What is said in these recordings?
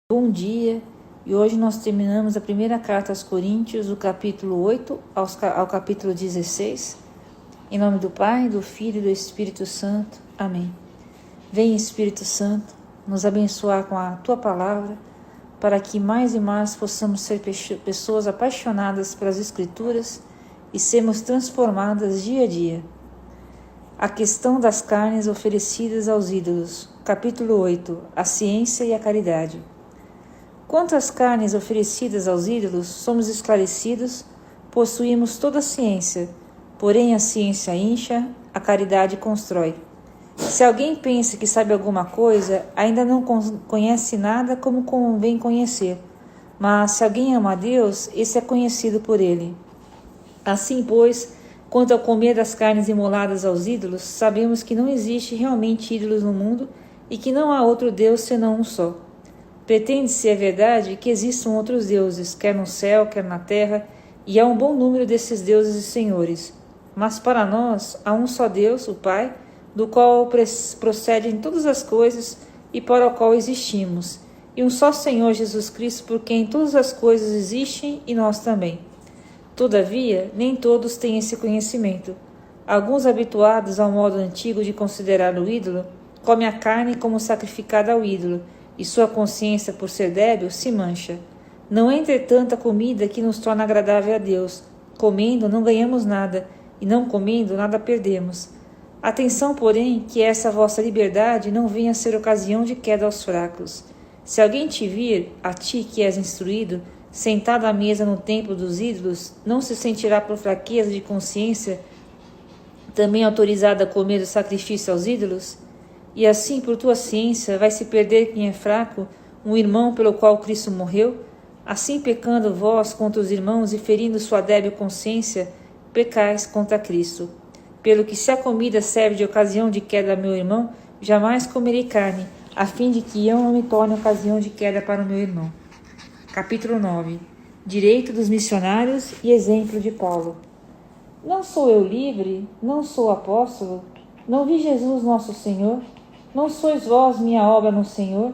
Bom dia, e hoje nós terminamos a primeira carta aos Coríntios, do capítulo 8 ao capítulo 16. Em nome do Pai, do Filho e do Espírito Santo. Amém. Vem, Espírito Santo, nos abençoar com a Tua Palavra, para que mais e mais possamos ser pessoas apaixonadas pelas Escrituras e sermos transformadas dia a dia. A questão das carnes oferecidas aos ídolos. Capítulo 8. A ciência e a caridade. Quanto às carnes oferecidas aos ídolos, somos esclarecidos, possuímos toda a ciência, porém a ciência incha, a caridade constrói. Se alguém pensa que sabe alguma coisa, ainda não conhece nada como convém conhecer, mas se alguém ama a Deus, esse é conhecido por ele. Assim, pois, quanto ao comer das carnes imoladas aos ídolos, sabemos que não existe realmente ídolos no mundo e que não há outro Deus senão um só. Pretende-se, é verdade, que existam outros deuses, quer no céu, quer na terra, e há um bom número desses deuses e senhores. Mas para nós há um só Deus, o Pai, do qual procedem todas as coisas e para o qual existimos, e um só Senhor Jesus Cristo, por quem todas as coisas existem e nós também. Todavia, nem todos têm esse conhecimento. Alguns, habituados ao modo antigo de considerar o ídolo, comem a carne como sacrificada ao ídolo, e sua consciência, por ser débil, se mancha. Não é, entretanto, a comida que nos torna agradável a Deus. Comendo, não ganhamos nada, e não comendo, nada perdemos. Atenção, porém, que essa vossa liberdade não venha a ser ocasião de queda aos fracos. Se alguém te vir, a ti que és instruído, sentado à mesa no templo dos ídolos, não se sentirá por fraqueza de consciência também autorizado a comer o sacrifício aos ídolos? E assim, por tua ciência, vai se perder quem é fraco, um irmão pelo qual Cristo morreu? Assim, pecando vós contra os irmãos e ferindo sua débil consciência, pecais contra Cristo. Pelo que se a comida serve de ocasião de queda a meu irmão, jamais comerei carne, a fim de que eu não me torne ocasião de queda para o meu irmão. Capítulo 9. Direito dos missionários e exemplo de Paulo. Não sou eu livre? Não sou apóstolo? Não vi Jesus nosso Senhor? Não sois vós minha obra no Senhor?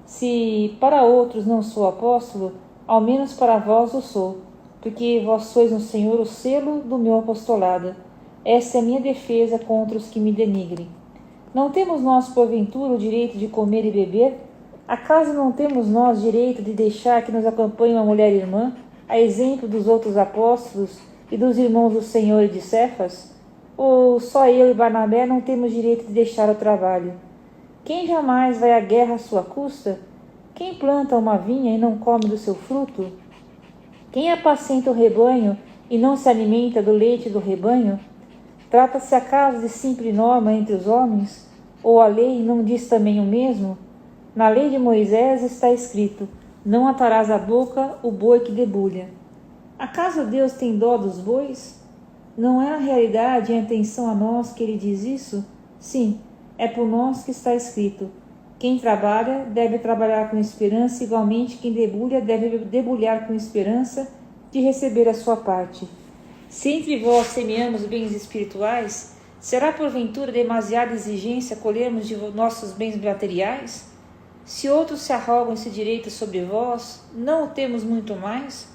Se para outros não sou apóstolo, ao menos para vós o sou, porque vós sois no Senhor o selo do meu apostolado. Essa é a minha defesa contra os que me denigrem. Não temos nós, porventura, o direito de comer e beber? Acaso não temos nós direito de deixar que nos acompanhe uma mulher irmã, a exemplo dos outros apóstolos e dos irmãos do Senhor e de Cefas? Ou só eu e Barnabé não temos direito de deixar o trabalho? Quem jamais vai à guerra à sua custa? Quem planta uma vinha e não come do seu fruto? Quem apacenta o rebanho e não se alimenta do leite do rebanho? Trata-se acaso de simples norma entre os homens? Ou a lei não diz também o mesmo? Na lei de Moisés está escrito: não atarás a boca o boi que debulha. Acaso Deus tem dó dos bois? Não é a realidade e a intenção a nós que ele diz isso? Sim, é por nós que está escrito: quem trabalha deve trabalhar com esperança, igualmente quem debulha deve debulhar com esperança de receber a sua parte. Se entre vós semeamos bens espirituais, será porventura demasiada exigência colhermos de nossos bens materiais? Se outros se arrogam esse direito sobre vós, não o temos muito mais?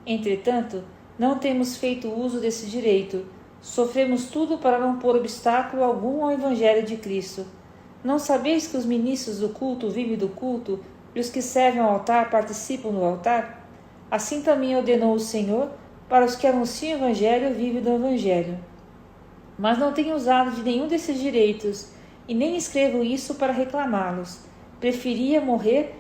Entretanto, não temos feito uso desse direito. Sofremos tudo para não pôr obstáculo algum ao Evangelho de Cristo. Não sabeis que os ministros do culto vivem do culto e os que servem ao altar participam do altar? Assim também ordenou o Senhor: para os que anunciam o Evangelho, vivem do Evangelho. Mas não tenho usado de nenhum desses direitos, e nem escrevo isso para reclamá-los. Preferia morrer,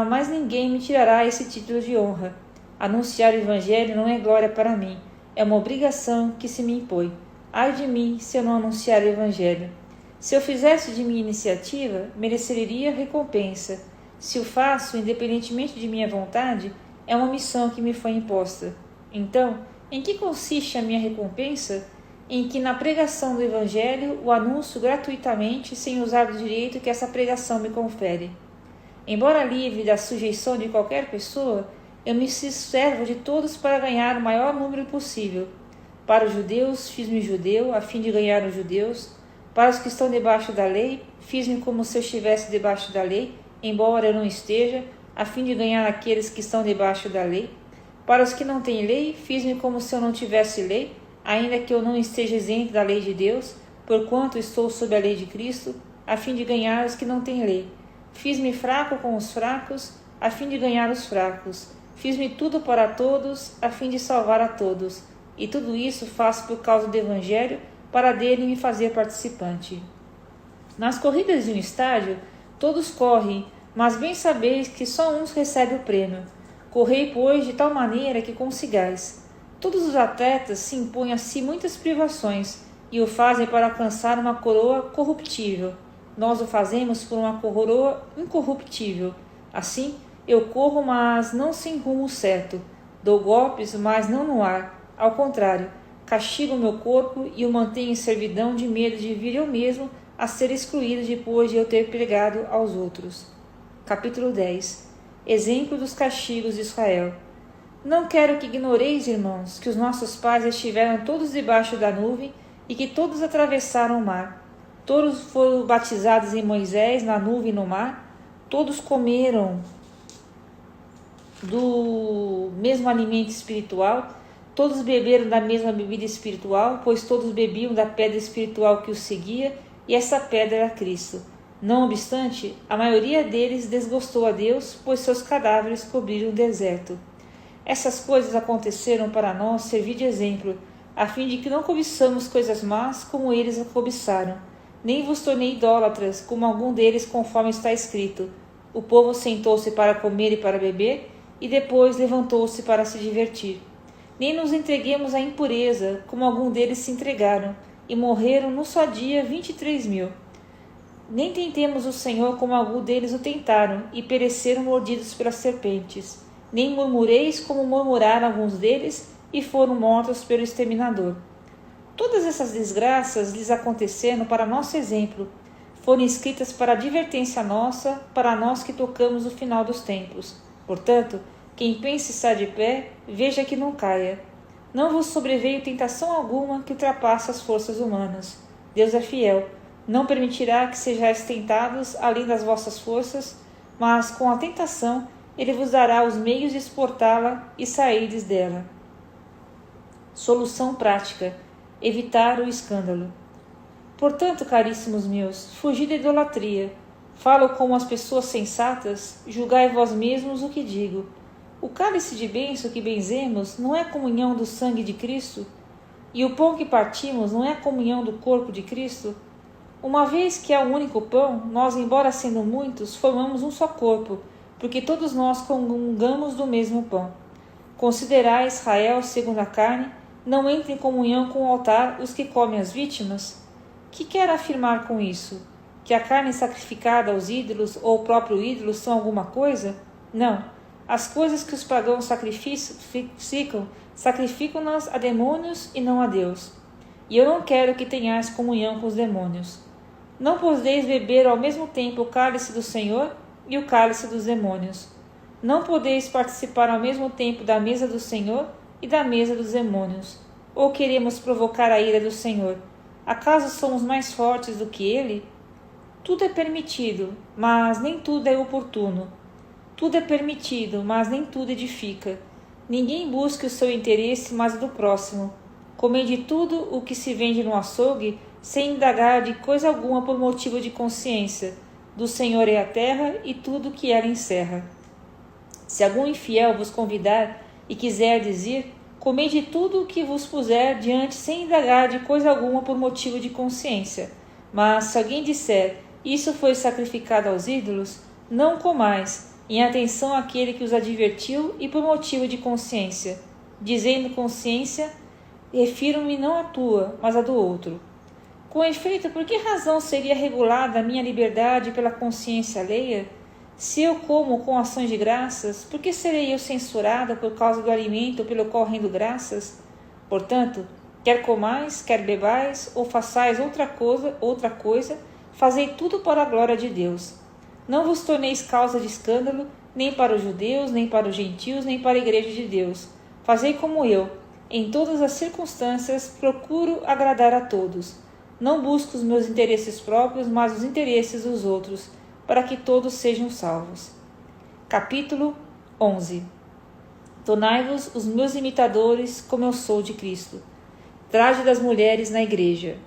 mas ninguém me tirará esse título de honra. Anunciar o Evangelho não é glória para mim, é uma obrigação que se me impõe. Ai de mim se eu não anunciar o Evangelho. Se eu fizesse de minha iniciativa, mereceria recompensa. Se o faço, independentemente de minha vontade, é uma missão que me foi imposta. Então, em que consiste a minha recompensa? Em que na pregação do Evangelho o anuncio gratuitamente, sem usar do direito que essa pregação me confere. Embora livre da sujeição de qualquer pessoa, eu me fiz servo de todos para ganhar o maior número possível. Para os judeus, fiz-me judeu, a fim de ganhar os judeus. Para os que estão debaixo da lei, fiz-me como se eu estivesse debaixo da lei, embora eu não esteja, a fim de ganhar aqueles que estão debaixo da lei. Para os que não têm lei, fiz-me como se eu não tivesse lei, ainda que eu não esteja isento da lei de Deus, porquanto estou sob a lei de Cristo, a fim de ganhar os que não têm lei. Fiz-me fraco com os fracos, a fim de ganhar os fracos. Fiz-me tudo para todos, a fim de salvar a todos. E tudo isso faço por causa do Evangelho, para dele me fazer participante. Nas corridas de um estádio, todos correm, mas bem sabeis que só uns recebem o prêmio. Correi, pois, de tal maneira que consigais. Todos os atletas se impõem a si muitas privações, e o fazem para alcançar uma coroa corruptível. Nós o fazemos por uma coroa incorruptível. Assim, eu corro, mas não sem rumo certo. Dou golpes, mas não no ar. Ao contrário, castigo o meu corpo e o mantenho em servidão de medo de vir eu mesmo a ser excluído depois de eu ter pregado aos outros. Capítulo 10. Exemplo dos castigos de Israel. Não quero que ignoreis, irmãos, que os nossos pais estiveram todos debaixo da nuvem e que todos atravessaram o mar. Todos foram batizados em Moisés, na nuvem e no mar. Todos comeram do mesmo alimento espiritual. Todos beberam da mesma bebida espiritual, pois todos bebiam da pedra espiritual que os seguia, e essa pedra era Cristo. Não obstante, a maioria deles desgostou a Deus, pois seus cadáveres cobriram o deserto. Essas coisas aconteceram para nós servir de exemplo, a fim de que não cobiçamos coisas más como eles a cobiçaram. Nem vos tornei idólatras, como algum deles, conforme está escrito. O povo sentou-se para comer e para beber, e depois levantou-se para se divertir. Nem nos entreguemos à impureza, como algum deles se entregaram, e morreram no só dia 23.000. Nem tentemos o Senhor como algum deles o tentaram, e pereceram mordidos pelas serpentes. Nem murmureis como murmuraram alguns deles, e foram mortos pelo exterminador. Todas essas desgraças lhes aconteceram para nosso exemplo, foram escritas para advertência nossa, para nós que tocamos o final dos tempos. Portanto, quem pensa estar de pé, veja que não caia. Não vos sobreveio tentação alguma que ultrapasse as forças humanas. Deus é fiel, não permitirá que sejais tentados além das vossas forças, mas com a tentação ele vos dará os meios de exportá-la e sairdes dela. Solução prática: evitar o escândalo. Portanto, caríssimos meus, fugi da idolatria. Falo como as pessoas sensatas, julgai vós mesmos o que digo. O cálice de bênção que benzemos não é a comunhão do sangue de Cristo? E o pão que partimos não é a comunhão do corpo de Cristo? Uma vez que é o único pão, nós, embora sendo muitos, formamos um só corpo, porque todos nós comungamos do mesmo pão. Considerai Israel segundo a carne, não entra em comunhão com o altar os que comem as vítimas? Que quer afirmar com isso? Que a carne sacrificada aos ídolos ou o próprio ídolo são alguma coisa? Não. As coisas que os pagãos sacrificam-nas a demônios e não a Deus. E eu não quero que tenhais comunhão com os demônios. Não podeis beber ao mesmo tempo o cálice do Senhor e o cálice dos demônios. Não podeis participar ao mesmo tempo da mesa do Senhor e da mesa dos demônios. Ou queremos provocar a ira do Senhor? Acaso somos mais fortes do que Ele? Tudo é permitido, mas nem tudo é oportuno. Tudo é permitido, mas nem tudo edifica. Ninguém busca o seu interesse, mas o do próximo. Comei tudo o que se vende no açougue, sem indagar de coisa alguma por motivo de consciência. Do Senhor é a terra e tudo o que ela encerra. Se algum infiel vos convidar e quiserdes ir, comei de tudo o que vos puser diante, sem indagar de coisa alguma por motivo de consciência. Mas se alguém disser, isso foi sacrificado aos ídolos, não comais, em atenção àquele que os advertiu e por motivo de consciência. Dizendo consciência, refiro-me não à tua, mas à do outro. Com efeito, por que razão seria regulada a minha liberdade pela consciência alheia? Se eu como com ações de graças, por que serei eu censurada por causa do alimento pelo qual rendo graças? Portanto, quer comais, quer bebais, ou façais outra coisa, fazei tudo para a glória de Deus. Não vos torneis causa de escândalo, nem para os judeus, nem para os gentios, nem para a igreja de Deus. Fazei como eu. Em todas as circunstâncias, procuro agradar a todos. Não busco os meus interesses próprios, mas os interesses dos outros, para que todos sejam salvos. Capítulo 11. Tornai-vos os meus imitadores, como eu sou de Cristo. Traje das mulheres na igreja.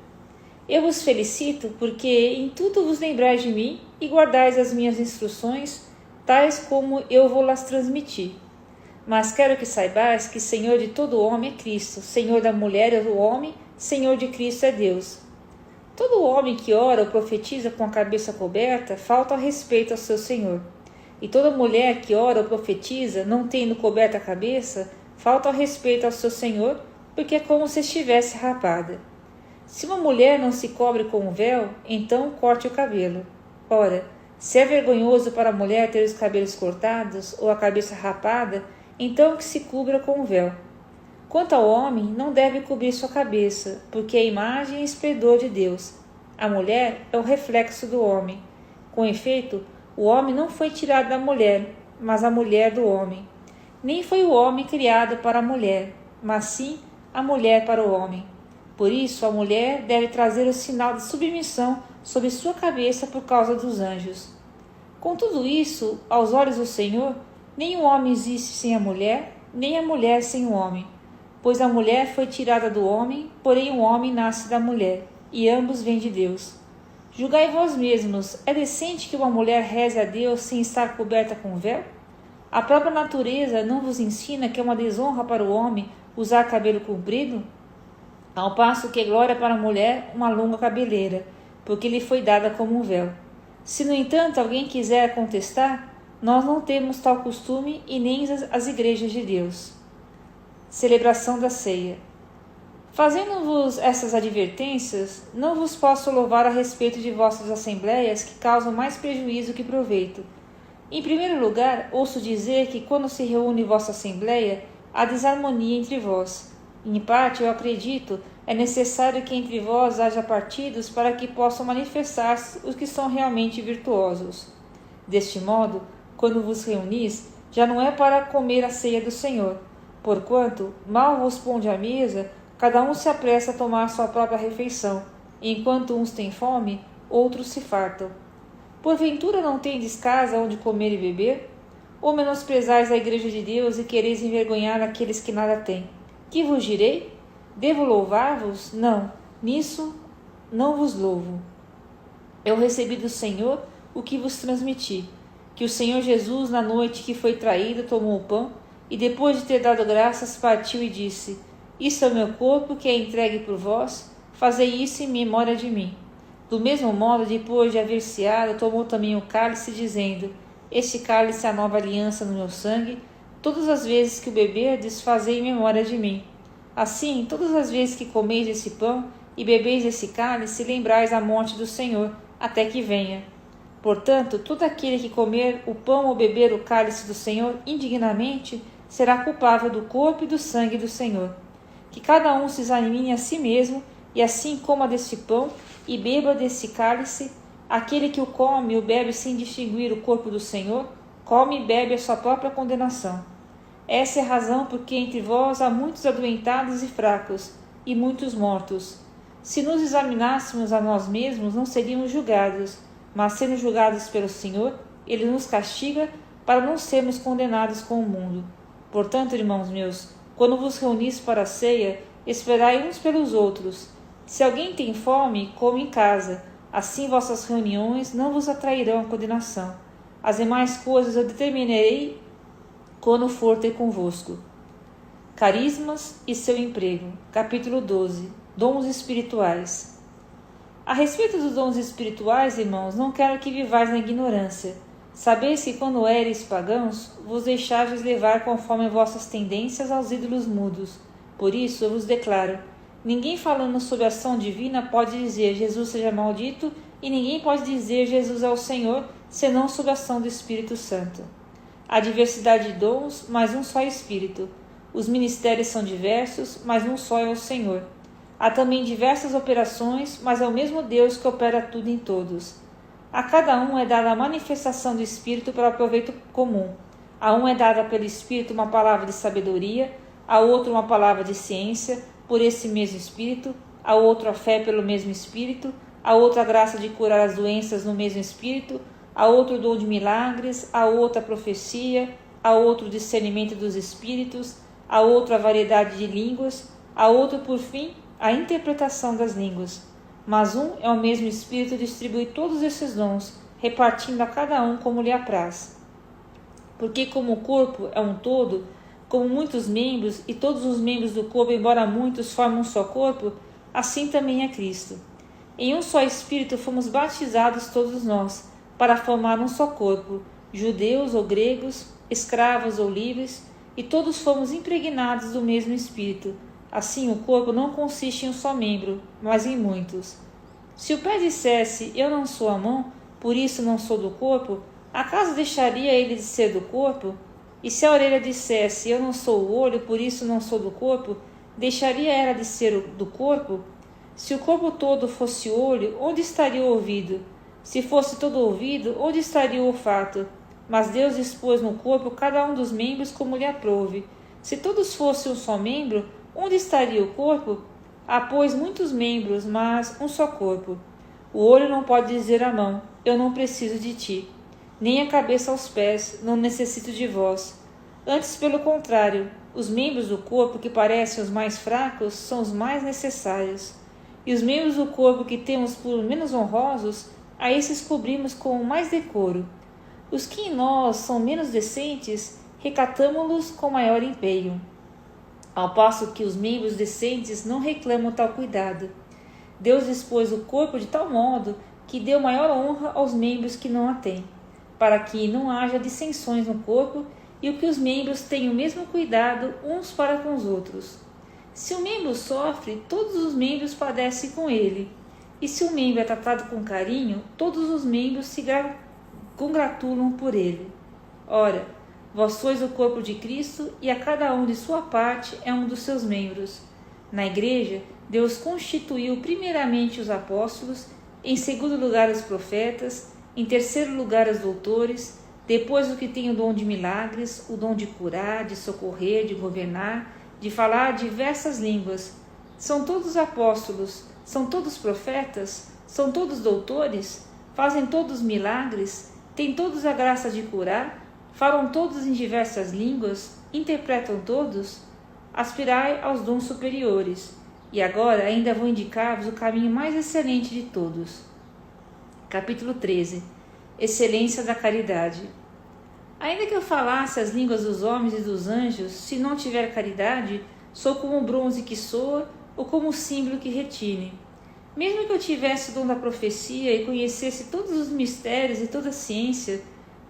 Eu vos felicito, porque em tudo vos lembrais de mim e guardais as minhas instruções, tais como eu vou-las transmitir. Mas quero que saibais que Senhor de todo homem é Cristo, Senhor da mulher é o homem, Senhor de Cristo é Deus. Todo homem que ora ou profetiza com a cabeça coberta falta ao respeito ao seu Senhor. E toda mulher que ora ou profetiza, não tendo coberta a cabeça, falta ao respeito ao seu Senhor, porque é como se estivesse rapada. Se uma mulher não se cobre com um véu, então corte o cabelo. Ora, se é vergonhoso para a mulher ter os cabelos cortados ou a cabeça rapada, então que se cubra com um véu. Quanto ao homem, não deve cobrir sua cabeça, porque é a imagem e esplendor de Deus. A mulher é o reflexo do homem. Com efeito, o homem não foi tirado da mulher, mas a mulher do homem. Nem foi o homem criado para a mulher, mas sim a mulher para o homem. Por isso, a mulher deve trazer o sinal de submissão sobre sua cabeça por causa dos anjos. Com tudo isso, aos olhos do Senhor, nem o homem existe sem a mulher, nem a mulher sem o homem. Pois a mulher foi tirada do homem, porém o homem nasce da mulher, e ambos vêm de Deus. Julgai vós mesmos, é decente que uma mulher reze a Deus sem estar coberta com véu? A própria natureza não vos ensina que é uma desonra para o homem usar cabelo comprido? Ao passo que é glória para a mulher uma longa cabeleira, porque lhe foi dada como um véu. Se, no entanto, alguém quiser contestar, nós não temos tal costume e nem as igrejas de Deus. Celebração da ceia. Fazendo-vos essas advertências, não vos posso louvar a respeito de vossas assembléias que causam mais prejuízo que proveito. Em primeiro lugar, ouço dizer que quando se reúne vossa assembléia, há desarmonia entre vós. Em parte, eu acredito, é necessário que entre vós haja partidos para que possam manifestar-se os que são realmente virtuosos. Deste modo, quando vos reunis, já não é para comer a ceia do Senhor, porquanto, mal vos ponde à mesa, cada um se apressa a tomar sua própria refeição, e enquanto uns têm fome, outros se fartam. Porventura não tendes casa onde comer e beber? Ou menosprezais a igreja de Deus e quereis envergonhar aqueles que nada têm? Que vos direi? Devo louvar-vos? Não, nisso não vos louvo. Eu recebi do Senhor o que vos transmiti, que o Senhor Jesus, na noite que foi traído, tomou o pão, e depois de ter dado graças, partiu e disse: Isso é o meu corpo que é entregue por vós, fazei isso em memória de mim. Do mesmo modo, depois de haver ceado, tomou também o cálice, dizendo: Este cálice é a nova aliança no meu sangue, todas as vezes que o beberdes, fazei em memória de mim. Assim, todas as vezes que comeis esse pão e bebeis esse cálice, lembrais a morte do Senhor, até que venha. Portanto, todo aquele que comer o pão ou beber o cálice do Senhor indignamente, será culpável do corpo e do sangue do Senhor. Que cada um se examine a si mesmo, e assim coma deste pão e beba desse cálice. Aquele que o come ou bebe sem distinguir o corpo do Senhor, come e bebe a sua própria condenação. Essa é a razão porque entre vós há muitos adoentados e fracos, e muitos mortos. Se nos examinássemos a nós mesmos, não seríamos julgados, mas sendo julgados pelo Senhor, Ele nos castiga para não sermos condenados com o mundo. Portanto, irmãos meus, quando vos reunis para a ceia, esperai uns pelos outros. Se alguém tem fome, come em casa, assim vossas reuniões não vos atrairão a condenação. As demais coisas eu determinarei quando for ter convosco. Carismas e seu emprego. Capítulo 12. Dons espirituais. A respeito dos dons espirituais, irmãos, não quero que vivais na ignorância. Sabeis que quando éreis pagãos, vos deixaves levar conforme vossas tendências aos ídolos mudos. Por isso eu vos declaro, ninguém falando sobre a ação divina pode dizer Jesus seja maldito, e ninguém pode dizer Jesus é o Senhor, senão sob a ação do Espírito Santo. Há diversidade de dons, mas um só Espírito. Os ministérios são diversos, mas um só é o Senhor. Há também diversas operações, mas é o mesmo Deus que opera tudo em todos. A cada um é dada a manifestação do Espírito para o proveito comum. A um é dada pelo Espírito uma palavra de sabedoria, a outro uma palavra de ciência, por esse mesmo Espírito, a outro a fé pelo mesmo Espírito, a outro a graça de curar as doenças no mesmo Espírito, a outro o dom de milagres, a outro a profecia, a outro o discernimento dos espíritos, a outro a variedade de línguas, a outro, por fim, a interpretação das línguas. Mas um é o mesmo Espírito distribui todos esses dons, repartindo a cada um como lhe apraz. Porque como o corpo é um todo, como muitos membros, e todos os membros do corpo, embora muitos, formam um só corpo, assim também é Cristo. Em um só Espírito fomos batizados todos nós, para formar um só corpo, judeus ou gregos, escravos ou livres, e todos fomos impregnados do mesmo Espírito. Assim o corpo não consiste em um só membro, mas em muitos. Se o pé dissesse, eu não sou a mão, por isso não sou do corpo, acaso deixaria ele de ser do corpo? E se a orelha dissesse, eu não sou o olho, por isso não sou do corpo, deixaria ela de ser do corpo? Se o corpo todo fosse olho, onde estaria o ouvido? Se fosse todo ouvido, onde estaria o olfato? Mas Deus dispôs no corpo cada um dos membros como lhe aprouve. Se todos fossem um só membro, onde estaria o corpo? Há, pois, muitos membros, mas um só corpo. O olho não pode dizer à mão, eu não preciso de ti. Nem a cabeça aos pés, não necessito de vós. Antes, pelo contrário, os membros do corpo que parecem os mais fracos são os mais necessários. E os membros do corpo que temos por menos honrosos, a esses cobrimos com mais decoro. Os que em nós são menos decentes, recatamo-los com maior empenho. Ao passo que os membros decentes não reclamam tal cuidado. Deus dispôs o corpo de tal modo que deu maior honra aos membros que não a têm, para que não haja dissensões no corpo e que os membros tenham o mesmo cuidado uns para com os outros. Se um membro sofre, todos os membros padecem com ele. E se um membro é tratado com carinho, todos os membros se congratulam por ele. Ora, vós sois o corpo de Cristo e a cada um de sua parte é um dos seus membros. Na Igreja, Deus constituiu primeiramente os apóstolos, em segundo lugar os profetas, em terceiro lugar os doutores, depois o que tem o dom de milagres, o dom de curar, de socorrer, de governar, de falar diversas línguas. São todos apóstolos, são todos profetas, são todos doutores, fazem todos milagres, têm todos a graça de curar, falam todos em diversas línguas, interpretam todos. Aspirai aos dons superiores. E agora ainda vou indicar-vos o caminho mais excelente de todos. Capítulo 13. Excelência da caridade. Ainda que eu falasse as línguas dos homens e dos anjos, se não tiver caridade, sou como o bronze que soa ou como o símbolo que retine. Mesmo que eu tivesse o dom da profecia e conhecesse todos os mistérios e toda a ciência,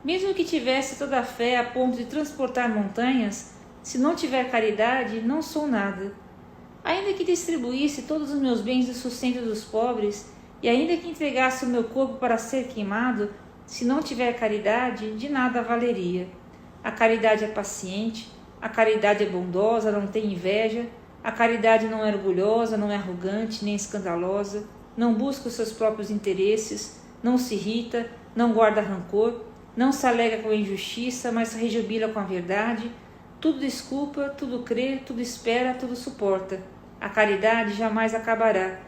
mesmo que tivesse toda a fé a ponto de transportar montanhas, se não tiver caridade, não sou nada. Ainda que distribuísse todos os meus bens de sustento dos pobres, e ainda que entregasse o meu corpo para ser queimado, se não tiver caridade, de nada valeria. A caridade é paciente, a caridade é bondosa, não tem inveja, a caridade não é orgulhosa, não é arrogante, nem escandalosa, não busca os seus próprios interesses, não se irrita, não guarda rancor, não se alega com a injustiça, mas se rejubila com a verdade, tudo desculpa, tudo crê, tudo espera, tudo suporta. A caridade jamais acabará.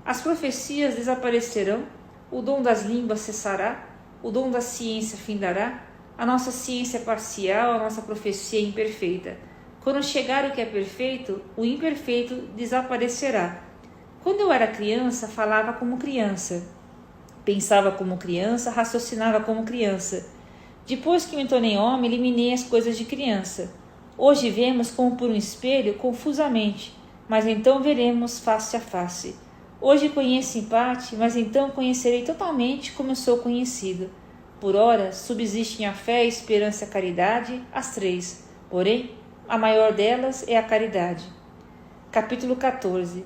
As profecias desaparecerão, o dom das línguas cessará, o dom da ciência findará, a nossa ciência é parcial, a nossa profecia é imperfeita. Quando chegar o que é perfeito, o imperfeito desaparecerá. Quando eu era criança, falava como criança, pensava como criança, raciocinava como criança. Depois que me tornei homem, eliminei as coisas de criança. Hoje vemos como por um espelho, confusamente, mas então veremos face a face. Hoje conheço em parte, mas então conhecerei totalmente como eu sou conhecido. Por ora, subsistem a fé, a esperança e a caridade, as três. Porém, a maior delas é a caridade. Capítulo 14.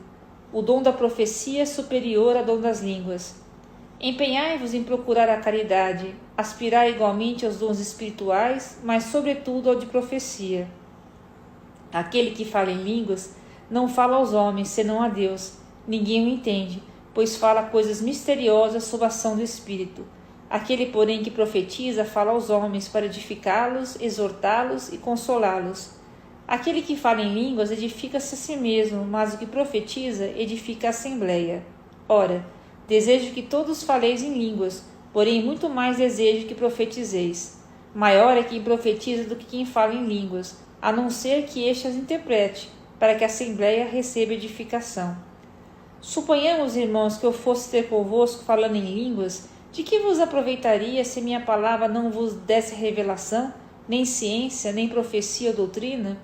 O dom da profecia é superior ao dom das línguas. Empenhai-vos em procurar a caridade, aspirai igualmente aos dons espirituais, mas sobretudo ao de profecia. Aquele que fala em línguas não fala aos homens, senão a Deus. Ninguém o entende, pois fala coisas misteriosas sob a ação do Espírito. Aquele, porém, que profetiza fala aos homens para edificá-los, exortá-los e consolá-los. Aquele que fala em línguas edifica-se a si mesmo, mas o que profetiza edifica a assembleia. Ora, desejo que todos faleis em línguas, porém muito mais desejo que profetizeis. Maior é quem profetiza do que quem fala em línguas, a não ser que este as interprete, para que a assembleia receba edificação. Suponhamos, irmãos, que eu fosse ter convosco falando em línguas, de que vos aproveitaria se minha palavra não vos desse revelação, nem ciência, nem profecia ou doutrina?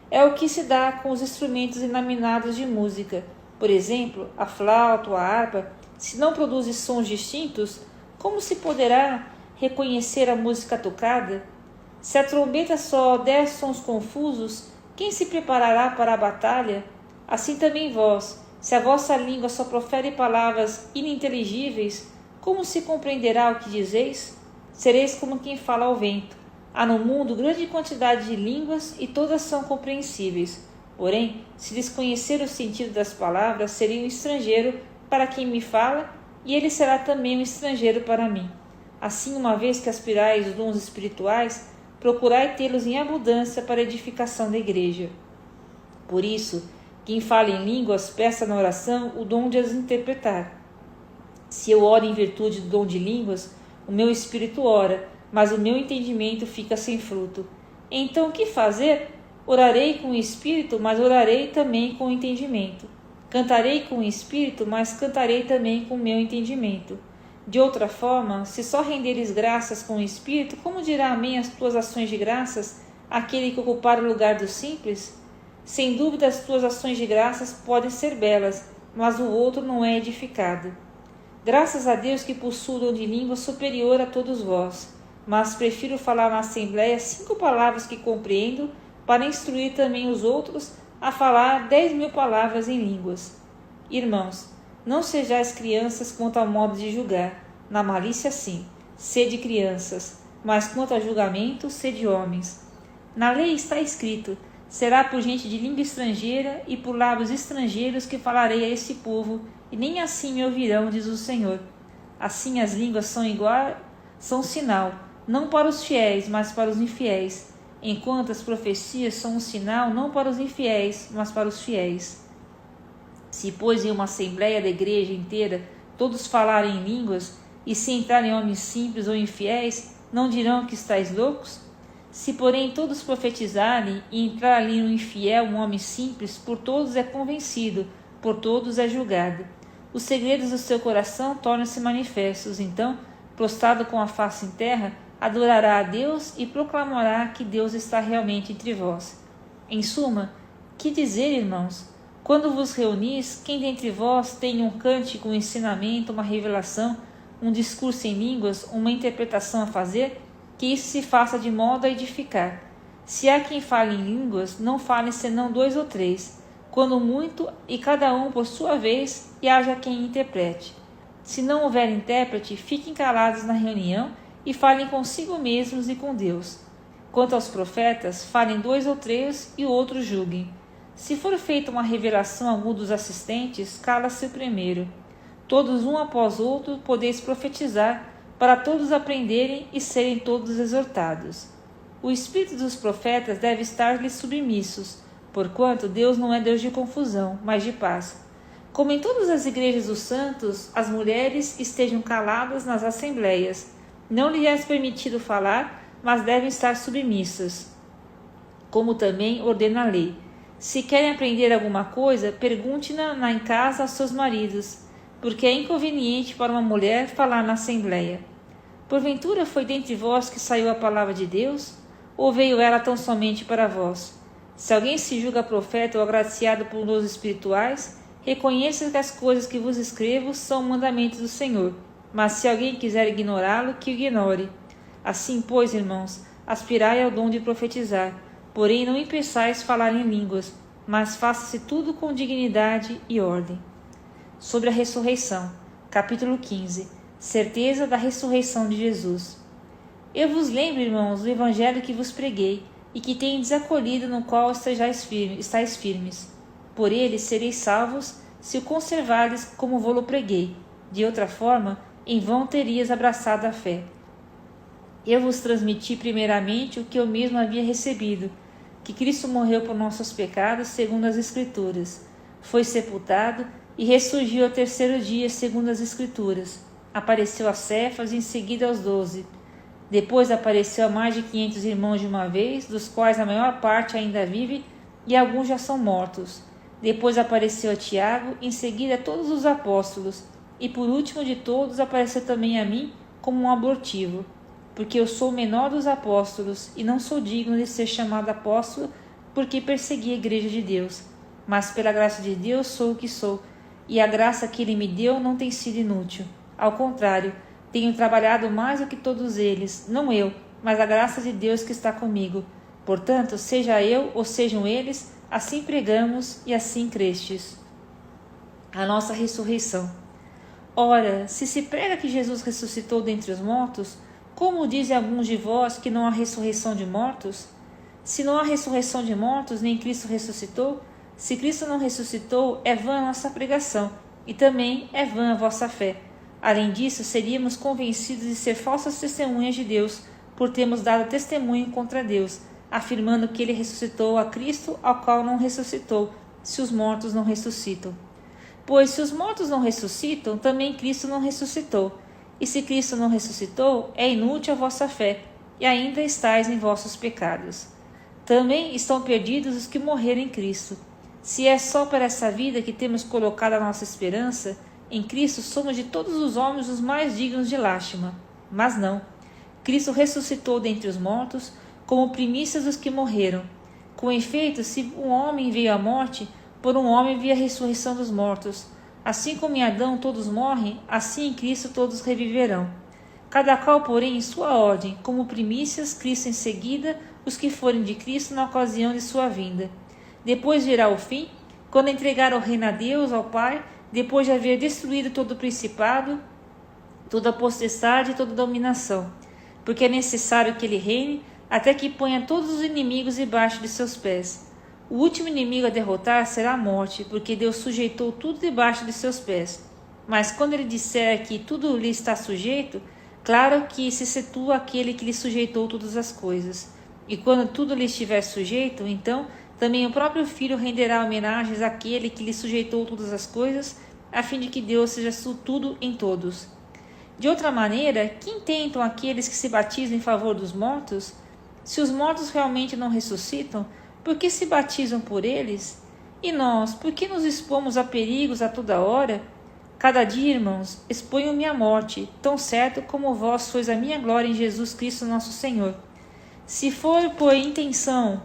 É o que se dá com os instrumentos inaminados de música. Por exemplo, a flauta ou a harpa, se não produzem sons distintos, como se poderá reconhecer a música tocada? Se a trombeta só der sons confusos, quem se preparará para a batalha? Assim também vós, se a vossa língua só profere palavras ininteligíveis, como se compreenderá o que dizeis? Sereis como quem fala ao vento. Há no mundo grande quantidade de línguas e todas são compreensíveis. Porém, se desconhecer o sentido das palavras, seria um estrangeiro para quem me fala, e ele será também um estrangeiro para mim. Assim, uma vez que aspirais os dons espirituais, procurai tê-los em abundância para a edificação da igreja. Por isso, quem fala em línguas, peça na oração o dom de as interpretar. Se eu oro em virtude do dom de línguas, o meu espírito ora, mas o meu entendimento fica sem fruto. Então, o que fazer? Orarei com o espírito, mas orarei também com o entendimento. Cantarei com o espírito, mas cantarei também com o meu entendimento. De outra forma, se só renderes graças com o espírito, como dirá amém as tuas ações de graças, aquele que ocupar o lugar do simples? Sem dúvida, as tuas ações de graças podem ser belas, mas o outro não é edificado. Graças a Deus que possuo o dom de língua superior a todos vós, mas prefiro falar na assembleia 5 palavras que compreendo, para instruir também os outros a falar 10.000 palavras em línguas. Irmãos, não sejais crianças quanto ao modo de julgar, na malícia sim, sede crianças, mas quanto a julgamento, sede homens. Na lei está escrito: será por gente de língua estrangeira e por lábios estrangeiros que falarei a esse povo, e nem assim me ouvirão, diz o Senhor. Assim as línguas são sinal, não para os fiéis, mas para os infiéis, enquanto as profecias são um sinal não para os infiéis, mas para os fiéis. Se, pois, em uma assembleia da igreja inteira todos falarem em línguas, e se entrarem homens simples ou infiéis, não dirão que estáis loucos? Se, porém, todos profetizarem, e entrar ali um infiel, um homem simples, por todos é convencido, por todos é julgado. Os segredos do seu coração tornam-se manifestos. Então, prostrado com a face em terra, adorará a Deus e proclamará que Deus está realmente entre vós. Em suma, que dizer, irmãos? Quando vos reunis, quem dentre vós tem um cântico, um ensinamento, uma revelação, um discurso em línguas, uma interpretação a fazer, que isso se faça de modo a edificar. Se há quem fale em línguas, não falem senão 2 ou 3, quando muito, e cada um por sua vez, e haja quem interprete. Se não houver intérprete, fiquem calados na reunião e falem consigo mesmos e com Deus. Quanto aos profetas, falem 2 ou 3 e outros julguem. Se for feita uma revelação a algum dos assistentes, cala-se o primeiro. Todos um após outro podeis profetizar, para todos aprenderem e serem todos exortados. O espírito dos profetas deve estar-lhes submissos, porquanto Deus não é Deus de confusão, mas de paz. Como em todas as igrejas dos santos, as mulheres estejam caladas nas assembleias. Não lhes é permitido falar, mas devem estar submissas, como também ordena a lei. Se querem aprender alguma coisa, pergunte-na em casa aos seus maridos, porque é inconveniente para uma mulher falar na assembleia. Porventura foi dentre vós que saiu a palavra de Deus, ou veio ela tão somente para vós? Se alguém se julga profeta ou agraciado por dons espirituais, reconheça que as coisas que vos escrevo são mandamentos do Senhor. Mas se alguém quiser ignorá-lo, que o ignore. Assim, pois, irmãos, aspirai ao dom de profetizar, porém não impeçais falar em línguas, mas faça-se tudo com dignidade e ordem. Sobre a ressurreição, capítulo 15. Certeza da ressurreição de Jesus. Eu vos lembro, irmãos, do evangelho que vos preguei, e que tendes acolhido, no qual estáis firmes. Por ele sereis salvos, se o conservardes como vou-lo preguei. De outra forma, em vão terias abraçado a fé. Eu vos transmiti primeiramente o que eu mesmo havia recebido, que Cristo morreu por nossos pecados, segundo as Escrituras. Foi sepultado e ressurgiu ao 3º dia, segundo as Escrituras. apareceu a Cefas e em seguida aos 12. Depois apareceu a mais de 500 irmãos de uma vez, dos quais a maior parte ainda vive e alguns já são mortos. Depois apareceu a Tiago, em seguida a todos os apóstolos, e por último de todos apareceu também a mim como um abortivo, porque eu sou o menor dos apóstolos e não sou digno de ser chamado apóstolo, porque persegui a igreja de Deus. Mas pela graça de Deus sou o que sou, e a graça que Ele me deu não tem sido inútil. Ao contrário, tenho trabalhado mais do que todos eles, não eu, mas a graça de Deus que está comigo. Portanto, seja eu ou sejam eles, assim pregamos e assim crestes. A nossa ressurreição. Ora, se prega que Jesus ressuscitou dentre os mortos, como dizem alguns de vós que não há ressurreição de mortos? Se não há ressurreição de mortos, nem Cristo ressuscitou, se Cristo não ressuscitou, é vã a nossa pregação, e também é vã a vossa fé. Além disso, seríamos convencidos de ser falsas testemunhas de Deus, por termos dado testemunho contra Deus, afirmando que Ele ressuscitou a Cristo, ao qual não ressuscitou, se os mortos não ressuscitam. Pois se os mortos não ressuscitam, também Cristo não ressuscitou. E se Cristo não ressuscitou, é inútil a vossa fé, e ainda estáis em vossos pecados. Também estão perdidos os que morreram em Cristo. Se é só para essa vida que temos colocado a nossa esperança, em Cristo somos de todos os homens os mais dignos de lástima. Mas não. Cristo ressuscitou dentre os mortos, como primícias dos que morreram. Com efeito, se um homem veio à morte, por um homem veio a ressurreição dos mortos. Assim como em Adão todos morrem, assim em Cristo todos reviverão. Cada qual, porém, em sua ordem, como primícias, Cristo em seguida, os que forem de Cristo na ocasião de sua vinda. Depois virá o fim, quando entregar o reino a Deus, ao Pai, depois de haver destruído todo o principado, toda a potestade e toda a dominação. Porque é necessário que ele reine, até que ponha todos os inimigos debaixo de seus pés. O último inimigo a derrotar será a morte, porque Deus sujeitou tudo debaixo de seus pés. Mas quando ele disser que tudo lhe está sujeito, claro que se situa aquele que lhe sujeitou todas as coisas. E quando tudo lhe estiver sujeito, então também o próprio Filho renderá homenagens àquele que lhe sujeitou todas as coisas, a fim de que Deus seja tudo em todos. De outra maneira, que intentam aqueles que se batizam em favor dos mortos? Se os mortos realmente não ressuscitam, por que se batizam por eles? E nós, por que nos expomos a perigos a toda hora? Cada dia, irmãos, exponho-me à morte, tão certo como vós sois a minha glória em Jesus Cristo nosso Senhor. Se for por intenção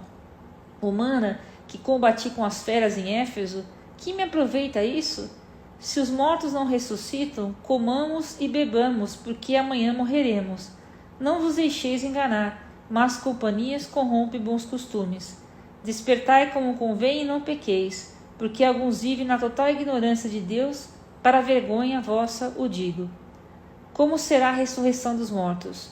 humana que combati com as feras em Éfeso, que me aproveita isso? Se os mortos não ressuscitam, comamos e bebamos, porque amanhã morreremos. Não vos deixeis enganar, más companhias corrompem bons costumes. Despertai como convém e não pequeis, porque alguns vivem na total ignorância de Deus, para a vergonha vossa o digo. Como será a ressurreição dos mortos?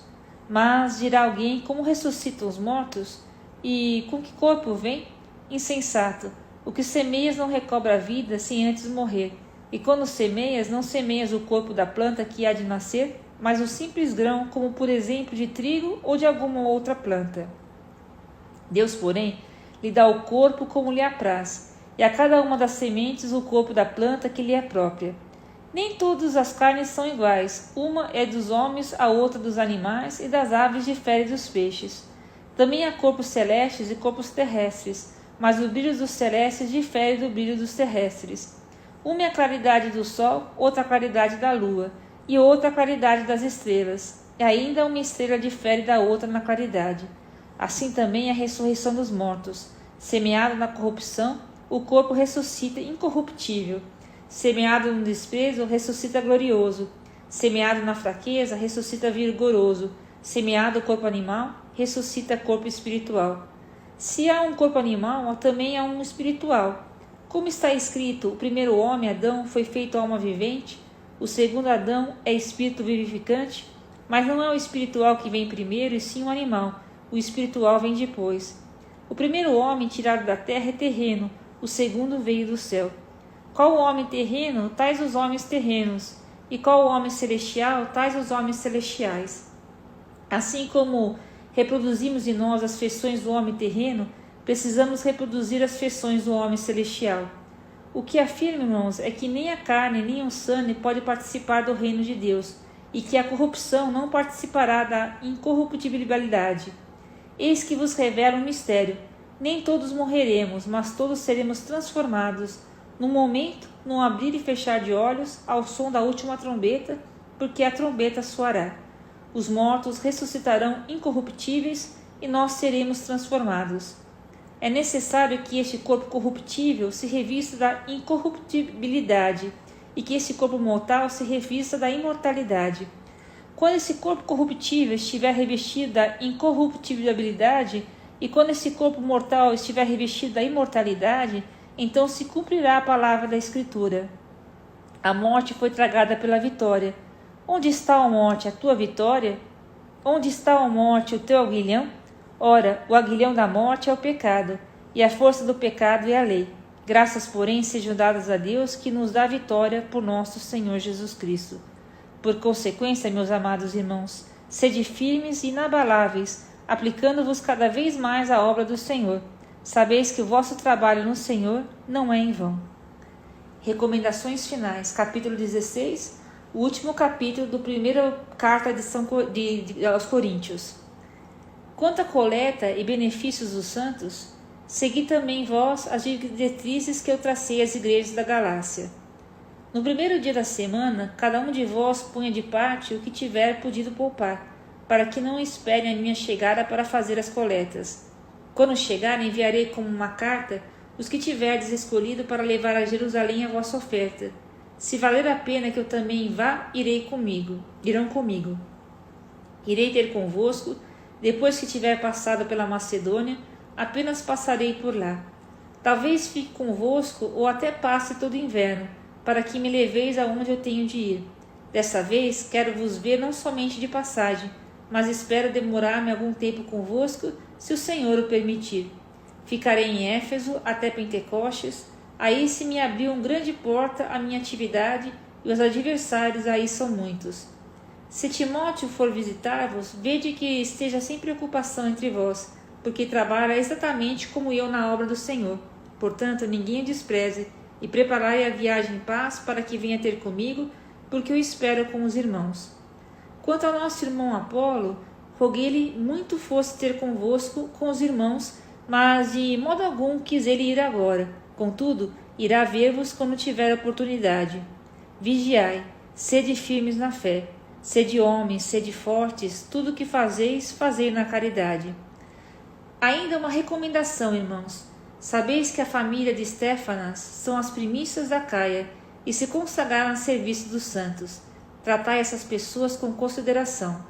Mas dirá alguém, como ressuscitam os mortos? E com que corpo vem? Insensato! O que semeias não recobra a vida sem antes morrer. E quando semeias, não semeias o corpo da planta que há de nascer, mas o simples grão, como por exemplo de trigo ou de alguma outra planta. Deus, porém, lhe dá o corpo como lhe apraz, e a cada uma das sementes o corpo da planta que lhe é própria. Nem todas as carnes são iguais, uma é dos homens, a outra dos animais, e das aves difere dos peixes. Também há corpos celestes e corpos terrestres, mas o brilho dos celestes difere do brilho dos terrestres. Uma é a claridade do sol, outra a claridade da lua, e outra a claridade das estrelas, e ainda uma estrela difere da outra na claridade. Assim também a ressurreição dos mortos. Semeado na corrupção, o corpo ressuscita incorruptível. Semeado no desprezo, ressuscita glorioso. Semeado na fraqueza, ressuscita vigoroso. Semeado o corpo animal, ressuscita corpo espiritual. Se há um corpo animal, também há um espiritual. Como está escrito, o primeiro homem, Adão, foi feito alma vivente, o segundo Adão é espírito vivificante, mas não é o espiritual que vem primeiro, e sim o animal, o espiritual vem depois. O primeiro homem tirado da terra é terreno, o segundo veio do céu. Qual o homem terreno, tais os homens terrenos, e qual o homem celestial, tais os homens celestiais. Assim como reproduzimos em nós as feições do homem terreno, precisamos reproduzir as feições do homem celestial. O que afirmo, irmãos, é que nem a carne nem o sangue pode participar do reino de Deus, e que a corrupção não participará da incorruptibilidade. Eis que vos revelo um mistério. Nem todos morreremos, mas todos seremos transformados, num momento, num abrir e fechar de olhos, ao som da última trombeta, porque a trombeta soará. Os mortos ressuscitarão incorruptíveis e nós seremos transformados. É necessário que este corpo corruptível se revista da incorruptibilidade e que este corpo mortal se revista da imortalidade. Quando esse corpo corruptível estiver revestido da incorruptibilidade e quando esse corpo mortal estiver revestido da imortalidade, então se cumprirá a palavra da Escritura. A morte foi tragada pela vitória. Onde está, ó morte, a tua vitória? Onde está, ó morte, o teu aguilhão? Ora, o aguilhão da morte é o pecado, e a força do pecado é a lei. Graças, porém, sejam dadas a Deus, que nos dá vitória por nosso Senhor Jesus Cristo. Por consequência, meus amados irmãos, sede firmes e inabaláveis, aplicando-vos cada vez mais à obra do Senhor. Sabeis que o vosso trabalho no Senhor não é em vão. Recomendações finais, capítulo 16, o último capítulo da primeira carta aos Coríntios. Quanto à coleta e benefícios dos santos, segui também vós as diretrizes que eu tracei às igrejas da Galácia. No primeiro dia da semana, cada um de vós ponha de parte o que tiver podido poupar, para que não esperem a minha chegada para fazer as coletas. Quando chegar, enviarei como uma carta os que tiverdes escolhido para levar a Jerusalém a vossa oferta. Se valer a pena que eu também vá, irão comigo. Irei ter convosco, depois que tiver passado pela Macedônia, apenas passarei por lá. Talvez fique convosco ou até passe todo o inverno, para que me leveis aonde eu tenho de ir. Dessa vez quero vos ver não somente de passagem, mas espero demorar-me algum tempo convosco, se o Senhor o permitir. Ficarei em Éfeso até Pentecostes, aí se me abriu uma grande porta à minha atividade, e os adversários aí são muitos. Se Timóteo for visitar-vos, vede que esteja sem preocupação entre vós, porque trabalha exatamente como eu na obra do Senhor. Portanto, ninguém o despreze, e preparai a viagem em paz para que venha ter comigo, porque eu espero com os irmãos. Quanto ao nosso irmão Apolo, roguei-lhe muito fosse ter convosco com os irmãos, mas de modo algum quis ele ir agora. Contudo, irá ver-vos quando tiver oportunidade. Vigiai, sede firmes na fé. Sede homens, sede fortes, tudo o que fazeis, fazei na caridade. Ainda uma recomendação, irmãos. Sabeis que a família de Estéfanas são as primícias da Caia e se consagraram a serviço dos santos. Tratai essas pessoas com consideração,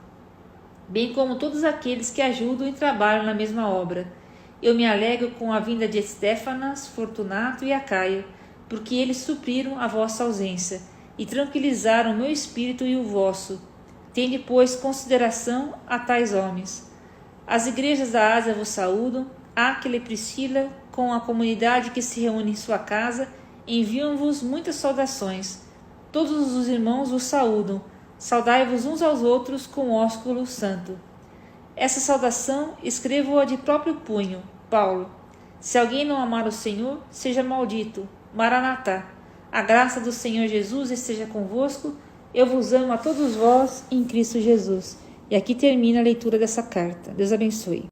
bem como todos aqueles que ajudam e trabalham na mesma obra. Eu me alegro com a vinda de Estéfanas, Fortunato e Acaio, porque eles supriram a vossa ausência e tranquilizaram o meu espírito e o vosso. Tende, pois, consideração a tais homens. As igrejas da Ásia vos saúdam, Áquila e Priscila, com a comunidade que se reúne em sua casa, enviam-vos muitas saudações. Todos os irmãos vos saúdam. Saudai-vos uns aos outros com ósculo santo. Essa saudação escrevo-a de próprio punho, Paulo. Se alguém não amar o Senhor, seja maldito. Maranatá. A graça do Senhor Jesus esteja convosco. Eu vos amo a todos vós em Cristo Jesus. E aqui termina a leitura dessa carta. Deus abençoe.